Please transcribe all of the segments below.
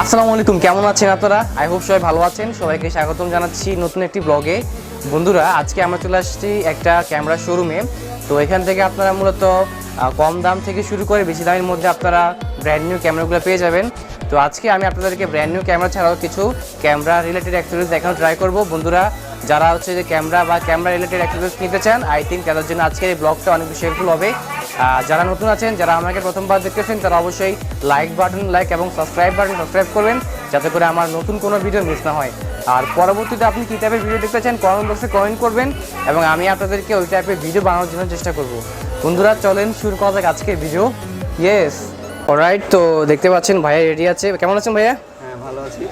আসসালামু আলাইকুম, কেমন আছেন আপনারা? আই হোপ সবাই ভালো আছেন। সবাইকে স্বাগতম জানাচ্ছি নতুন একটি ব্লগে। বন্ধুরা, আজকে আমরা চলে আসছি একটা ক্যামেরা শোরুমে। তো এখান থেকে আপনারা মূলত কম দাম থেকে শুরু করে বেশি দামের মধ্যে আপনারা ব্র্যান্ড নিউ ক্যামেরাগুলো পেয়ে যাবেন। তো আজকে আমি আপনাদেরকে ব্র্যান্ড নিউ ক্যামেরা ছাড়াও কিছু ক্যামেরা রিলেটেড অ্যাক্সেসরিজ দেখানো ট্রাই করব। বন্ধুরা, যারা হচ্ছে যে ক্যামেরা বা ক্যামেরা রিলেটেড অ্যাক্সেসরিজ কিনতে চান, আই থিঙ্ক তাদের জন্য আজকের এই ব্লগটা অনেক বেশি হেল্পফুল হবে। যারা নতুন আছেন, যারা আমাকে প্রথমবার দেখতেছেন, তারা অবশ্যই লাইক এবং সাবস্ক্রাইব করবেন, যাতে করে আমার নতুন কোনো ভিডিও মিস না হয়। আর পরবর্তীতে আপনি কী টাইপের ভিডিও দেখতে চান কমেন্ট বক্সে কমেন্ট করবেন এবং আমি আপনাদেরকে ওই টাইপের ভিডিও বানানোর জন্য চেষ্টা করব। বন্ধুরা, চলেন শুরু করা যাক আজকের ভিডিও। Yes, alright. তো দেখতে পাচ্ছেন ভাইয়া রেডি আছে। কেমন আছেন ভাইয়া? হ্যাঁ, ভালো আছি।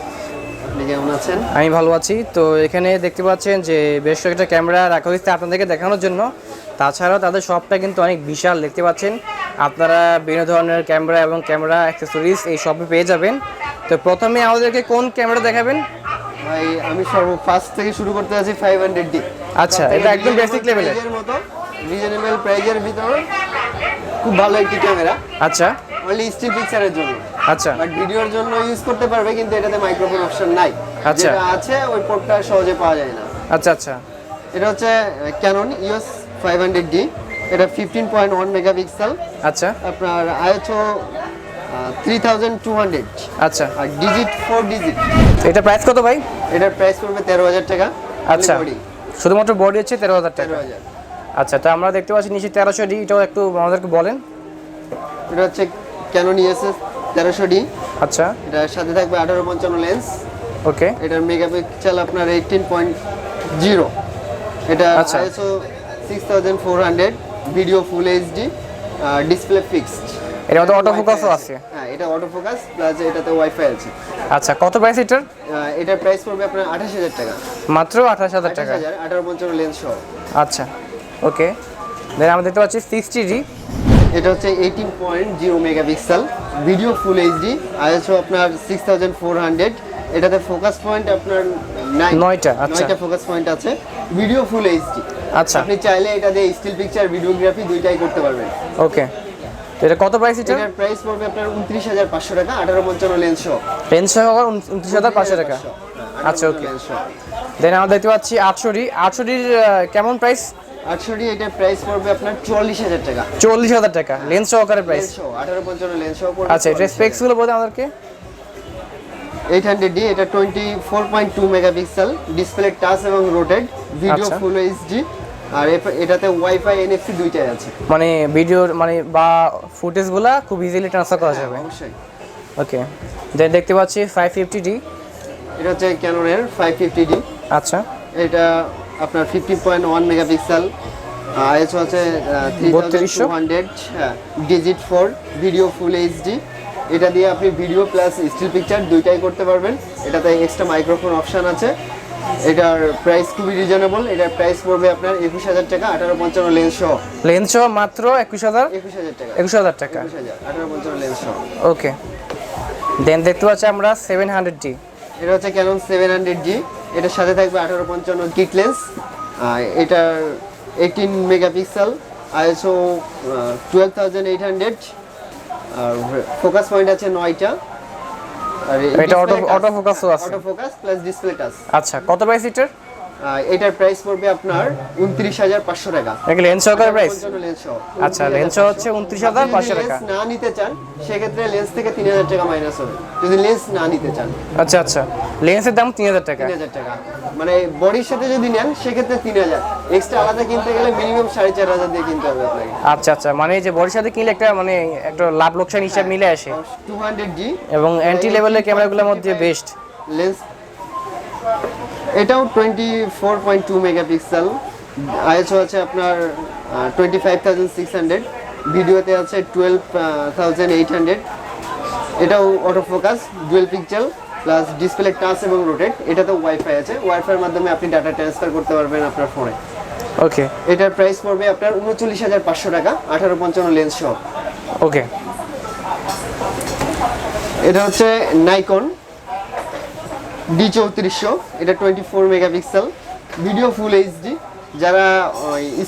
আপনি কেমন আছেন? আমি ভালো আছি। তো এখানে দেখতে পাচ্ছেন যে বেশ কয়েকটা ক্যামেরা রাখা হয়েছে আপনাদেরকে দেখানোর জন্য। তাছাড়াও তাদের শপটা কিন্তু অনেক বিশাল, দেখতে পাচ্ছেন। আপনারা বিভিন্ন ধরনের ক্যামেরা এবং ক্যামেরা অ্যাক্সেসরিজ এই শপে পেয়ে যাবেন। তো প্রথমে আমাদেরকে কোন ক্যামেরা দেখাবেন? ভাই, আমি ফার্স্ট থেকে শুরু করতে আছি 500D। আচ্ছা, এটা একদম বেসিক লেভেলের মতো, রিজনেবল প্রাইজের ভিতরে খুব ভালো একটি ক্যামেরা। আচ্ছা, অনলি স্টিল পিকচারের জন্য। আচ্ছা, বাট ভিডিওর জন্য ইউজ করতে পারবে, কিন্তু এটাতে মাইক্রোফোন অপশন নাই। আচ্ছা, যেটা আছে ওই পোর্টটা সহজে পাওয়া যায় না। আচ্ছা আচ্ছা। এটা হচ্ছে Canon EOS 500D। এটা 15.1 মেগাপিক্সেল। আচ্ছা, আপনার ISO 3200। আচ্ছা। আর ডিজিট 4 ডিজিট। এটা প্রাইস কত ভাই? এটার প্রাইস পড়বে 13,000 টাকা। আচ্ছা, শুধুমাত্র বডি হচ্ছে 13,000 টাকা। 13,000। আচ্ছা, তো আমরা দেখতে পাচ্ছি নিচে 1300D, এটাও একটু আমাদেরকে বলেন। এটা হচ্ছে Canon EOS 1300D। আচ্ছা, এটার সাথে থাকবে 1855 লেন্স। ওকে। এটার মেগাপিক্সেল আপনার 18.0। এটা ISO 6400, video full HD, display fixed. এর মধ্যে অটো ফোকাসও আছে। হ্যাঁ, এটা অটো ফোকাস প্লাস এটাতে ওয়াইফাই আছে। আচ্ছা, কত প্রাইস এটার? এটার প্রাইস পড়বে আপনার 28,000 টাকা। মাত্র 28,000 টাকা। 1855 লেন্স সহ। আচ্ছা, ওকে। দেন আমরা দেখতে পাচ্ছি 60D। এটা হচ্ছে 18.0 megapixel, video full HD, ISO আপনার 6400। এটাতে ফোকাস পয়েন্ট আপনার 9টা। আচ্ছা, 9টা ফোকাস পয়েন্ট আছে, ভিডিও ফুল এইচডি। আচ্ছা, আপনি চাইলে এটা দিয়ে স্টিল পিকচার, ভিডিওগ্রাফি দুইটাই করতে পারবেন। ওকে। তো এটা কত প্রাইস এটা? এটার প্রাইস পড়বে আপনার 29,500 টাকা, 1855 লেন্স সহ। লেন্স সহ 29,500 টাকা। আচ্ছা, ওকে। দেন আমরা দেখতে পাচ্ছি 800D। 800Dর কেমন প্রাইস? 800D এটার প্রাইস পড়বে আপনার 40,000 টাকা। 40,000 টাকা লেন্স সহকারে প্রাইস। 1855 লেন্স সহ পড়বে। আচ্ছা, এটা স্পেকসগুলো বলতে আমাদেরকে। 800D এটা 24.2 মেগাপিক্সেল, ডিসপ্লে টাচ এবং রোটেট, ভিডিও ফুল এইচডি। আর এটাতে ওয়াইফাই এনএফসি দুইটাই আছে। মানে ভিডিওর বা ফুটেজগুলো খুব ইজিলি ট্রান্সফার করা যাবে। অবশ্যই। ওকে। দেন দেখতে পাচ্ছি 550D। এটা হচ্ছে ক্যাননের 550D। আচ্ছা, এটা আপনার 15.1 মেগাপিক্সেল, ISO আছে 3200, হ্যাঁ, ডিজিট 4, ভিডিও ফুল এইচডি। এটা দিয়ে আপনি ভিডিও প্লাস স্টিল পিকচার দুইটাই করতে পারবেন। এটাতে এক্সট্রা মাইক্রোফোন অপশন আছে। এটার প্রাইস খুবই রিজনেবল। এটার প্রাইস পড়বে আপনার 21,000 টাকা, 1855 লেন্স সহ। লেন্স সহ মাত্র 21,000 টাকা। 21,000 টাকা, 1855 লেন্স সহ। ওকে। দেন দেখতে পাচ্ছি আমরা 700D। এটা হচ্ছে Canon 700D। এটার সাথে থাকবে 1855 কিট লেন্স। এটার 18 মেগাপিক্সেল, ISO 12,800। আর ফোকাস পয়েন্ট আছে 9টা। আর এটা অটো ফোকাসও আছে। Auto focus plus display touch. আচ্ছা, কত প্রাইস এটার? এটার প্রাইস পড়বে আপনার 29,500 টাকা। এটা লেন্স সহকারে প্রাইস? লেন্স সহ। আচ্ছা, লেন্স হচ্ছে 29,500 টাকা। না নিতে চান সেক্ষেত্রে লেন্স থেকে 3,000 টাকা মাইনাস হবে, যদি লেন্স না নিতে চান। আচ্ছা আচ্ছা, লেন্সের দাম 3,000 টাকা। 3,000 টাকা, মানে বডির সাথে যদি নেন সেক্ষেত্রে 3,000। এক্সট্রা আলাদা কিনতে গেলে মিনিমাম 4,500 দিয়ে কিনতে হবে আপনাকে। আচ্ছা আচ্ছা, মানে যে বডির সাথে কিনলে একটা লাভ লোকসান হিসাব মিলে আসে। 200D এবং এন্ট্রি লেভেলের ক্যামেরাগুলোর মধ্যে বেস্ট লেন্স। এটাও 24.2 মেগাপিক্সেল, ISO আছে আপনার 25,600, ভিডিওতে আছে 12,800। এটাও auto focus, dual picture plus display touch এবং রোটেট। এটাতে ওয়াইফাই আছে, ওয়াইফাইয়ের মাধ্যমে আপনি ডাটা ট্রান্সফার করতে পারবেন আপনার ফোনে। ওকে। এটার প্রাইস পড়বে আপনার 39,500 টাকা, 1855 লেন্স সহ। ওকে। এটা হচ্ছে Nikon D3400। এটা 24 মেগাপিক্সেল, ভিডিও ফুল এইচডি। যারা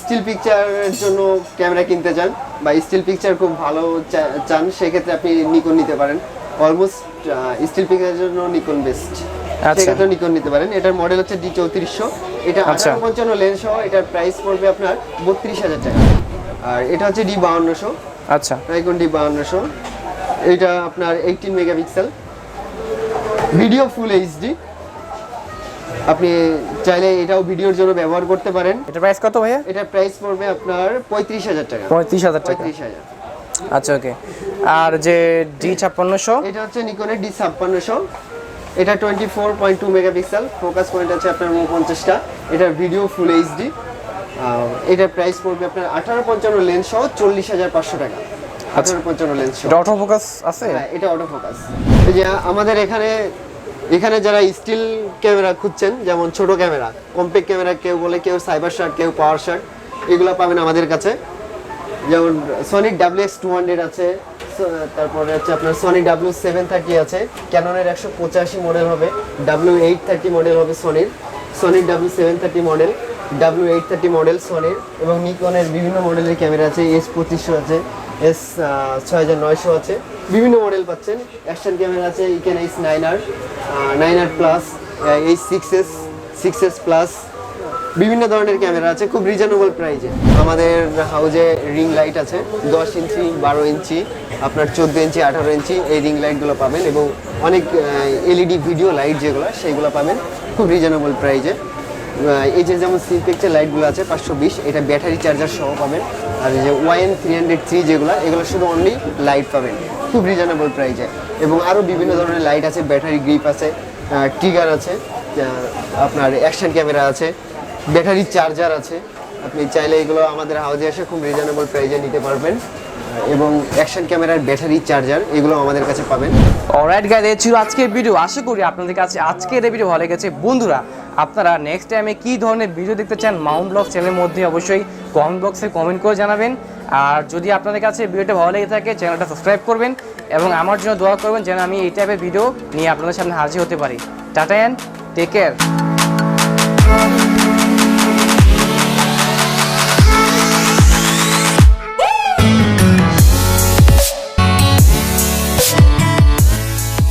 স্টিল পিকচারের জন্য ক্যামেরা কিনতে চান বা স্টিল পিকচার খুব ভালো চান, সেক্ষেত্রে আপনি নিকন নিতে পারেন। অলমোস্ট স্টিল পিকচারের জন্য নিকন বেস্ট। আচ্ছা। সেক্ষেত্রে নিকন নিতে পারেন। এটার মডেল হচ্ছে D3400। এটা 1855 লেন্স সহ এটার প্রাইস পড়বে আপনার 32,000 টাকা। আর এটা হচ্ছে D5200। আচ্ছা, নিকন D5200। এটা আপনার 18 মেগাপিক্সেল, ভিডিও ফুল এইচডি। আপনি চাইলে এটাও ভিডিওর জন্য ব্যবহার করতে পারেন। এটা প্রাইস কত ভাইয়া? এটার প্রাইস পড়বে আপনার 35,000 টাকা। 35,000 টাকা। 35,000। আচ্ছা, ওকে। আর যে D5600, এটা হচ্ছে নিকনের D5600। এটা 24.2 মেগাপিক্সেল, ফোকাস পয়েন্ট আছে আপনার 49টা। এটার ভিডিও ফুল এইচডি। এটার প্রাইস পড়বে আপনার 1855 লেন্স সহ 40,500 টাকা। 1855 লেন্স সহ। অটো ফোকাস আছে? হ্যাঁ, এটা অটো ফোকাস। এই যে আমাদের এখানে যারা স্টিল ক্যামেরা খুঁজছেন, যেমন ছোট ক্যামেরা, কম্প্যাক্ট ক্যামেরা কেউ বলে, কেউ সাইবার শট, কেউ পাওয়ার শট, এগুলো পাবেন আমাদের কাছে। যেমন সনির WX200 আছে, তারপরে হচ্ছে আপনার সনি W730 আছে, ক্যাননের 185 মডেল হবে, W830 মডেল হবে সনির W730 মডেল, W830 মডেল সনির, এবং নিকনের বিভিন্ন মডেলের ক্যামেরা আছে, S2500 আছে, S6900 আছে, বিভিন্ন মডেল পাচ্ছেন। অ্যাকশন ক্যামেরা আছে, EKEN H 9R plus, H 6S plus, বিভিন্ন ধরনের ক্যামেরা আছে খুব রিজনেবল প্রাইসে। আমাদের হাউজে রিং লাইট আছে 10 ইঞ্চি, 12 ইঞ্চি, আপনার 14 ইঞ্চি, 18 ইঞ্চি, এই রিং লাইটগুলো পাবেন, এবং অনেক এলইডি ভিডিও লাইট যেগুলো সেইগুলো পাবেন খুব রিজনেবল প্রাইসে। এই যে যেমন সি পিকচার লাইটগুলো আছে 520, এটা ব্যাটারি চার্জার সহ পাবেন। আর এই যে YN303 যেগুলো, এগুলো শুধু অনলি লাইট পাবেন খুব রিজনেবল প্রাইসে। এবং আরও বিভিন্ন ধরনের লাইট আছে, ব্যাটারি গ্রিপ আছে, ট্রিগার আছে, আপনার অ্যাকশন ক্যামেরা আছে, ব্যাটারি চার্জার আছে। আপনি চাইলে এগুলো আমাদের হাউজে এসে খুব রিজনেবল প্রাইসে নিতে পারবেন। এবং অ্যাকশন ক্যামেরার ব্যাটারি চার্জার এগুলো আমাদের কাছে পাবেন। অলরাইট গাইস, এই ছিল আজকের ভিডিও। আশা করি আপনাদের কাছে আজকের এই ভিডিও ভালো লেগেছে। বন্ধুরা, আপনারা নেক্সট টাইমে কী ধরনের ভিডিও দেখতে চান মাউন্ট ব্লগ চ্যানেলের মধ্যে অবশ্যই কমেন্ট বক্সে কমেন্ট করে জানাবেন। আর যদি আপনাদের কাছে ভিডিওটা ভালো লেগে থাকে, চ্যানেলটা সাবস্ক্রাইব করবেন এবং আমার জন্য দোয়া করবেন যেন আমি এই টাইপের ভিডিও নিয়ে আপনাদের সামনে হাজির হতে পারি। Tata and take care.